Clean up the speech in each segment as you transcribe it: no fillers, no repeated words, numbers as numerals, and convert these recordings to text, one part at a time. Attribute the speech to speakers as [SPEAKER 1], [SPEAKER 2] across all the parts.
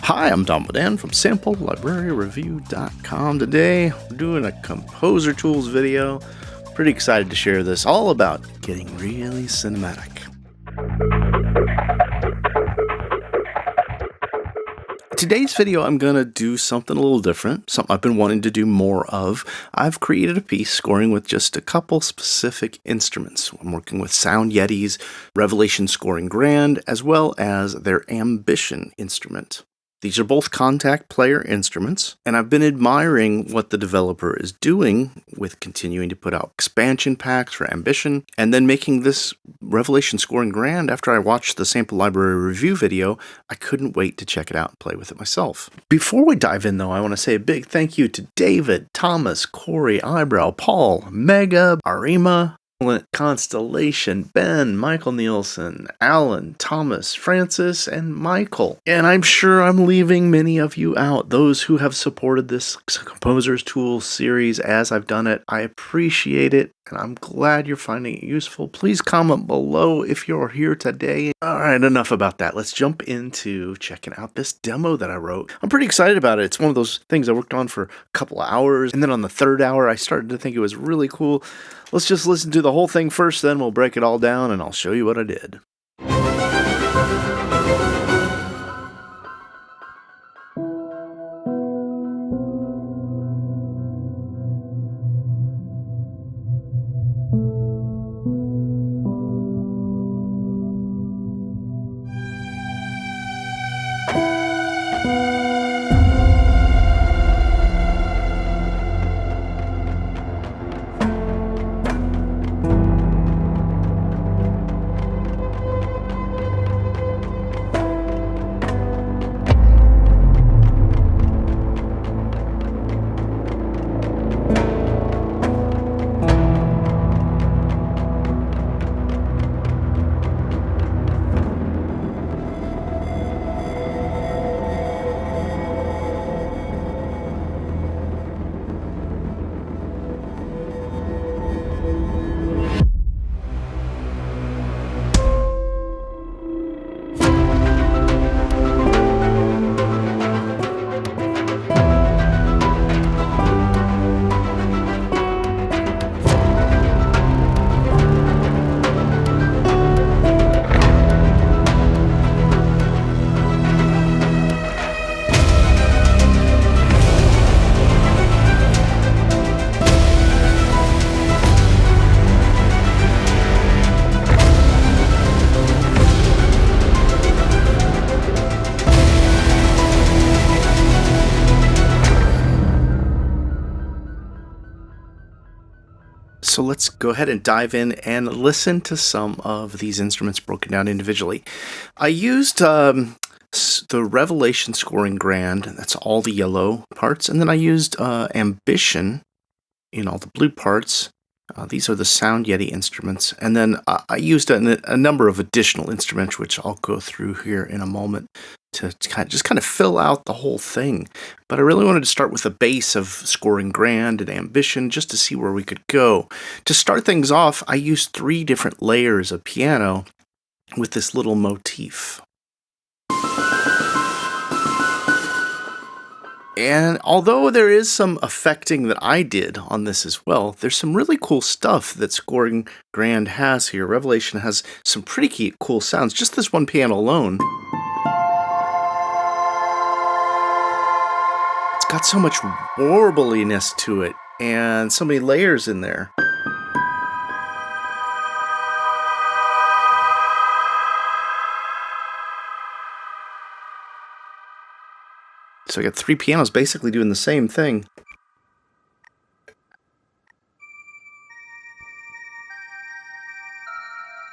[SPEAKER 1] Hi, I'm Don Bodan from SampleLibraryReview.com. Today, we're doing a Composer Tools video. Pretty excited to share this, all about getting really cinematic. Today's video, I'm going to do something a little different, something I've been wanting to do more of. I've created a piece scoring with just a couple specific instruments. I'm working with Sound Yeti's Revelation Scoring Grand, as well as their Ambition instrument. These are both Kontakt Player instruments, and I've been admiring what the developer is doing with continuing to put out expansion packs for Ambition, and then making this Revelation Scoring Grand. After I watched the Sample Library review video, I couldn't wait to check it out and play with it myself. Before we dive in, though, I want to say a big thank you to David, Thomas, Corey, Eyebrow, Paul, Mega, Arima, Constellation, Ben, Michael Nielsen, Alan, Thomas, Francis, and Michael. And I'm sure I'm leaving many of you out, those who have supported this Composer's Tools series as I've done it. I appreciate it, and I'm glad you're finding it useful. Please comment below if you're here today. Alright, enough about that. Let's jump into checking out this demo that I wrote. I'm pretty excited about it. It's one of those things I worked on for a couple of hours, and then on the third hour I started to think it was really cool. Let's just listen to the whole thing first, then we'll break it all down and I'll show you what I did. So let's go ahead and dive in and listen to some of these instruments broken down individually. I used the Revelation Scoring Grand, that's all the yellow parts, and then I used Ambition in all the blue parts. These are the Sound Yeti instruments, and then I used a number of additional instruments, which I'll go through here in a moment, to kind of fill out the whole thing. But I really wanted to start with the base of Scoring Grand and Ambition, just to see where we could go. To start things off, I used 3 different layers of piano with this little motif. And although there is some affecting that I did on this as well, there's some really cool stuff that Scoring Grand has here. Revelation has some pretty cool sounds, just this one piano alone. It's got so much warbliness to it, and so many layers in there. So I got 3 pianos basically doing the same thing.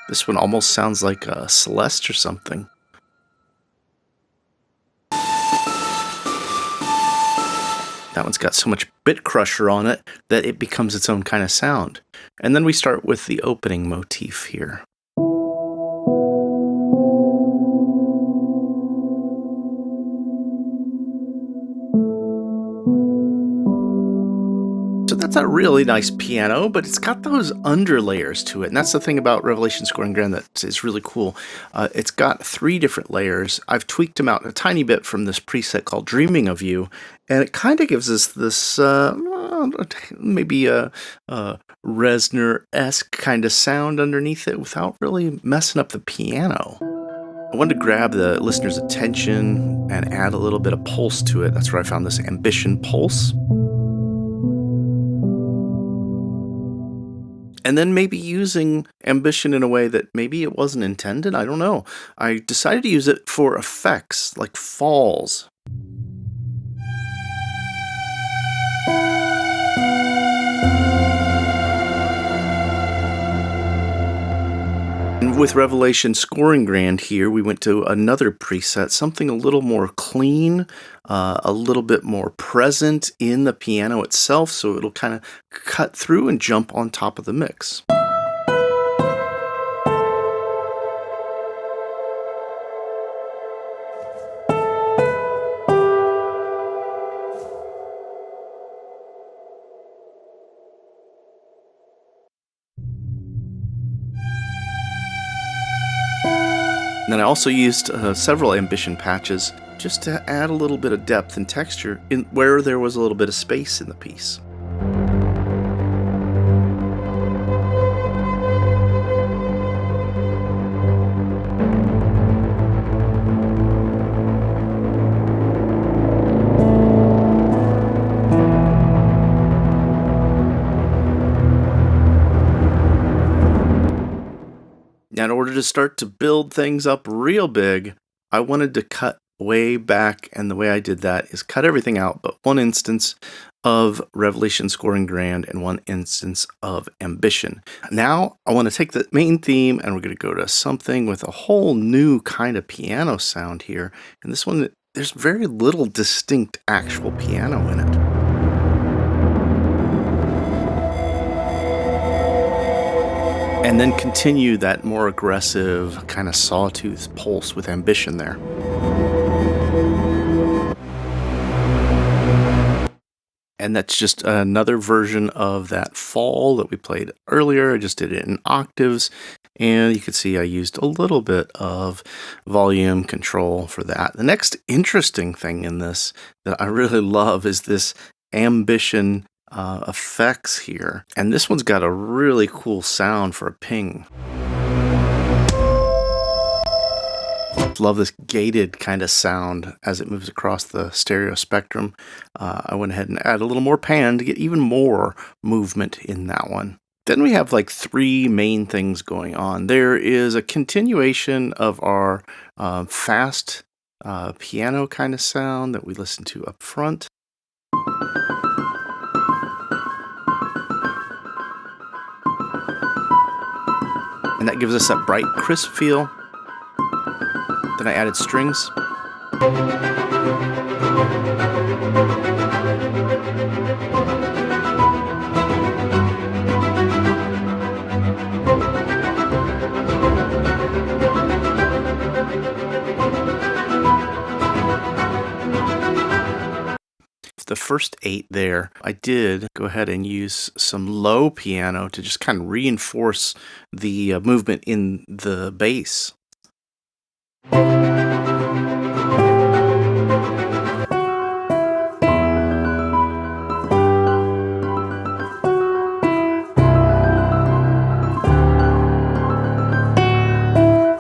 [SPEAKER 1] This one almost sounds like a Celeste or something. That one's got so much bit crusher on it that it becomes its own kind of sound. And then we start with the opening motif here. So that's a really nice piano, but it's got those underlayers to it. And that's the thing about Revelation Scoring Grand that is really cool. It's got 3 different layers. I've tweaked them out a tiny bit from this preset called Dreaming of You. And it kind of gives us this maybe a Reznor-esque kind of sound underneath it without really messing up the piano. I wanted to grab the listener's attention and add a little bit of pulse to it. That's where I found this ambition pulse. And then maybe using ambition in a way that maybe it wasn't intended. I don't know. I decided to use it for effects like falls. And with Revelation Scoring Grand here, we went to another preset, something a little more clean, a little bit more present in the piano itself, so it'll kind of cut through and jump on top of the mix. And then I also used several ambition patches just to add a little bit of depth and texture in where there was a little bit of space in the piece. Now, in order to start to build things up real big, I wanted to cut way back, and the way I did that is cut everything out but one instance of Revelation Scoring Grand and one instance of Ambition. Now, I want to take the main theme and we're going to go to something with a whole new kind of piano sound here. And this one, there's very little distinct actual piano in it. And then continue that more aggressive kind of sawtooth pulse with Ambition there. And that's just another version of that fall that we played earlier. I just did it in octaves. And you can see I used a little bit of volume control for that. The next interesting thing in this that I really love is this Ambition effects here, and this one's got a really cool sound for a ping. Love this gated kind of sound as it moves across the stereo spectrum. I went ahead and added a little more pan to get even more movement in that one. Then we have like 3 main things going on. There is a continuation of our fast piano kind of sound that we listened to up front. And that gives us that bright, crisp feel. Then I added strings. The first 8 there, I did go ahead and use some low piano to just kind of reinforce the movement in the bass.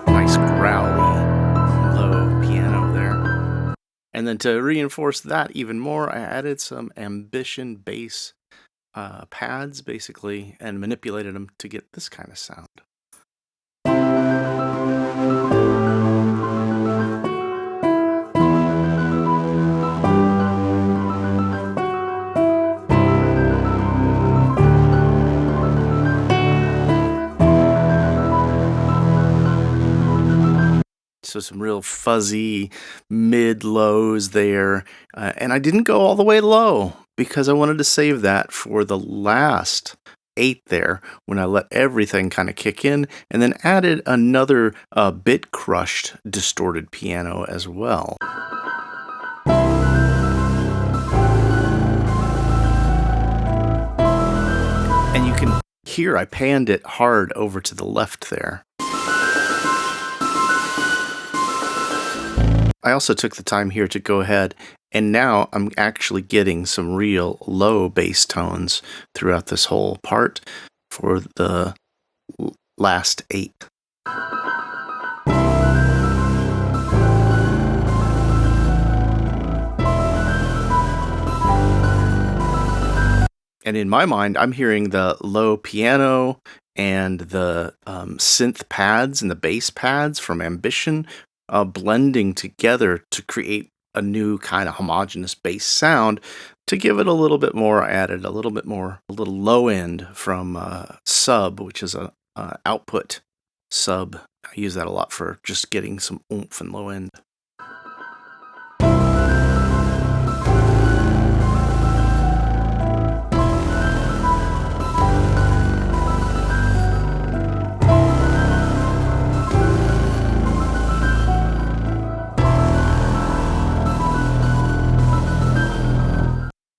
[SPEAKER 1] Nice growly low piano there. And then to reinforce that even more, I added some Ambition bass pads, basically, and manipulated them to get this kind of sound. So some real fuzzy mid-lows there. And I didn't go all the way low because I wanted to save that for the last 8 there when I let everything kind of kick in, and then added another bit crushed distorted piano as well. hear I panned it hard over to the left there. I also took the time here to go ahead, and now I'm actually getting some real low bass tones throughout this whole part for the last 8. And in my mind, I'm hearing the low piano and the synth pads and the bass pads from Ambition blending together to create a new kind of homogeneous bass sound. To give it a little bit more, I added a little low end from sub, which is a output sub. I use that a lot for just getting some oomph and low end.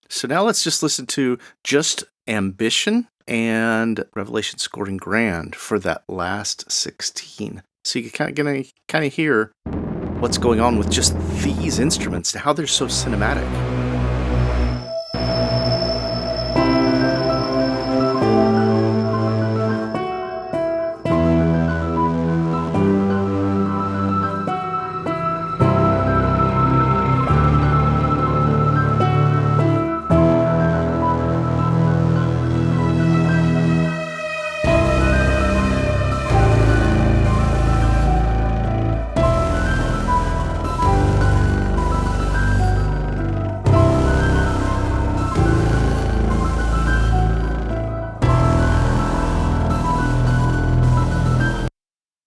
[SPEAKER 1] So now let's just listen to just Ambition and Revelation scoring grand for that last 16. So you can kind of hear what's going on with just these instruments, how they're so cinematic.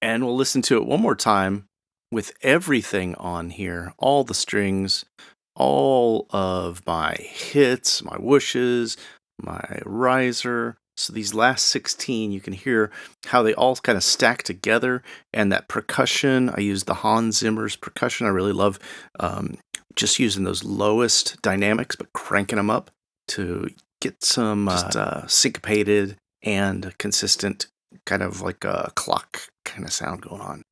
[SPEAKER 1] And we'll listen to it one more time with everything on here, all the strings, all of my hits, my whooshes, my riser. So these last 16, you can hear how they all kind of stack together. And that percussion, I used the Hans Zimmer's percussion. I really love just using those lowest dynamics, but cranking them up to get some syncopated and consistent, kind of like a clock kind of sound going on.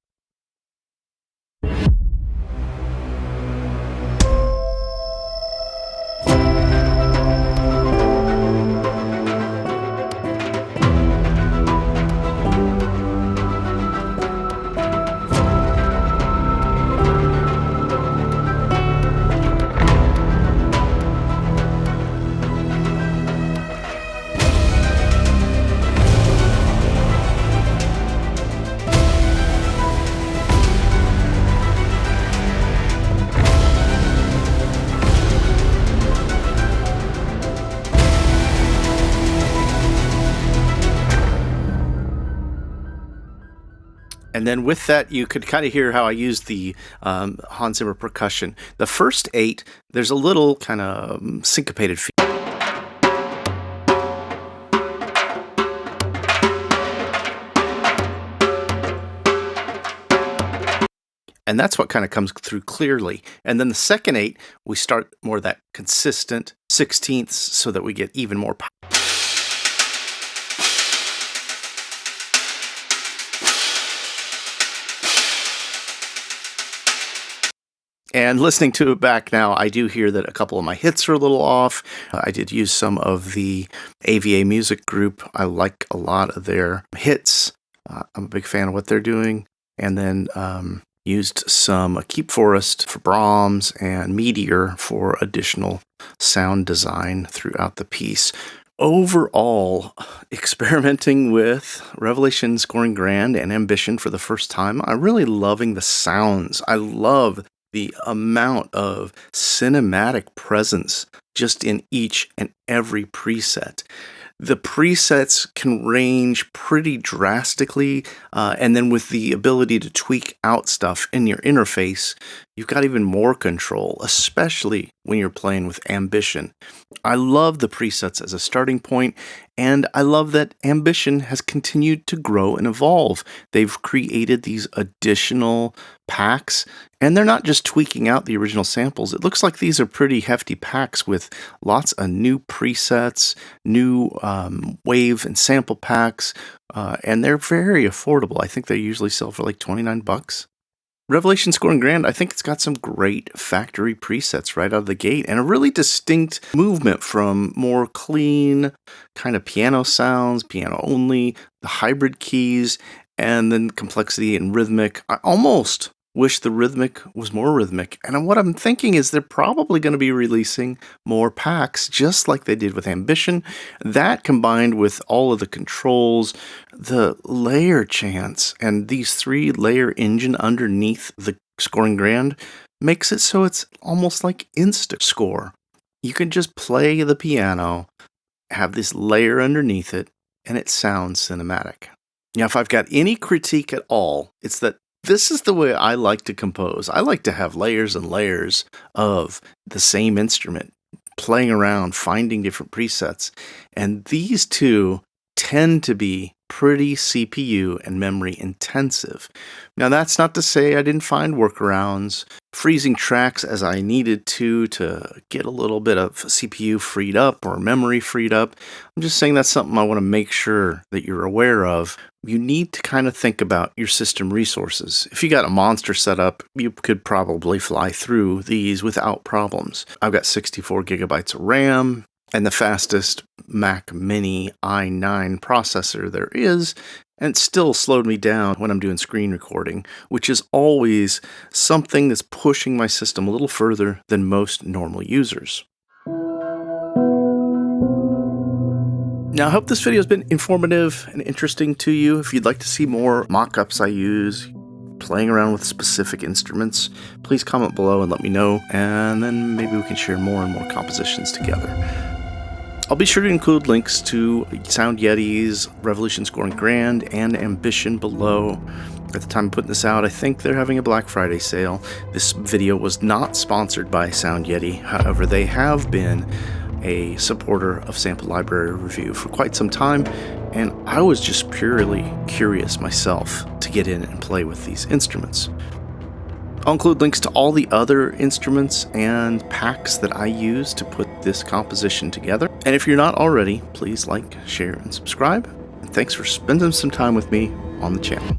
[SPEAKER 1] And then with that, you could kind of hear how I used the Hans Zimmer percussion. The first 8, there's a little kind of syncopated feel. And that's what kind of comes through clearly. And then the second 8, we start more of that consistent 16ths so that we get even more power. And listening to it back now, I do hear that a couple of my hits are a little off. I did use some of the AVA Music Group. I like a lot of their hits. I'm a big fan of what they're doing. And then used some Keep Forest for Brahms and Meteor for additional sound design throughout the piece. Overall, experimenting with Revelation scoring grand and Ambition for the first time, I'm really loving the sounds. I love the amount of cinematic presence just in each and every preset. The presets can range pretty drastically, and then with the ability to tweak out stuff in your interface, you've got even more control, especially when you're playing with Ambition. I love the presets as a starting point, and I love that Ambition has continued to grow and evolve. They've created these additional packs, and they're not just tweaking out the original samples. It looks like these are pretty hefty packs with lots of new presets, new wave and sample packs, and they're very affordable. I think they usually sell for like 29 bucks. Revelation Scoring Grand, I think it's got some great factory presets right out of the gate and a really distinct movement from more clean kind of piano sounds, piano only, the hybrid keys, and then complexity and rhythmic. I almost wish the rhythmic was more rhythmic. And what I'm thinking is they're probably going to be releasing more packs just like they did with Ambition. That combined with all of the controls, the layer chants, and these 3-layer engine underneath the Scoring Grand makes it so it's almost like insta-score. You can just play the piano, have this layer underneath it, and it sounds cinematic. Now, if I've got any critique at all, it's that this is the way I like to compose. I like to have layers and layers of the same instrument, playing around, finding different presets. And these two tend to be pretty CPU and memory intensive. Now, that's not to say I didn't find workarounds, freezing tracks as I needed to get a little bit of CPU freed up or memory freed up. I'm just saying that's something I want to make sure that you're aware of. You need to kind of think about your system resources. If you got a monster setup, you could probably fly through these without problems. I've got 64 gigabytes of RAM and the fastest Mac Mini i9 processor there is, and it still slowed me down when I'm doing screen recording, which is always something that's pushing my system a little further than most normal users. Now, I hope this video has been informative and interesting to you. If you'd like to see more mock-ups I use, playing around with specific instruments, please comment below and let me know, and then maybe we can share more and more compositions together. I'll be sure to include links to Sound Yeti's Revolution Scoring Grand and Ambition below. At the time of putting this out, I think they're having a Black Friday sale. This video was not sponsored by Sound Yeti. However, they have been a supporter of Sample Library Review for quite some time, and I was just purely curious myself to get in and play with these instruments. I'll include links to all the other instruments and packs that I use to put this composition together. And if you're not already, please like, share, and subscribe. And thanks for spending some time with me on the channel.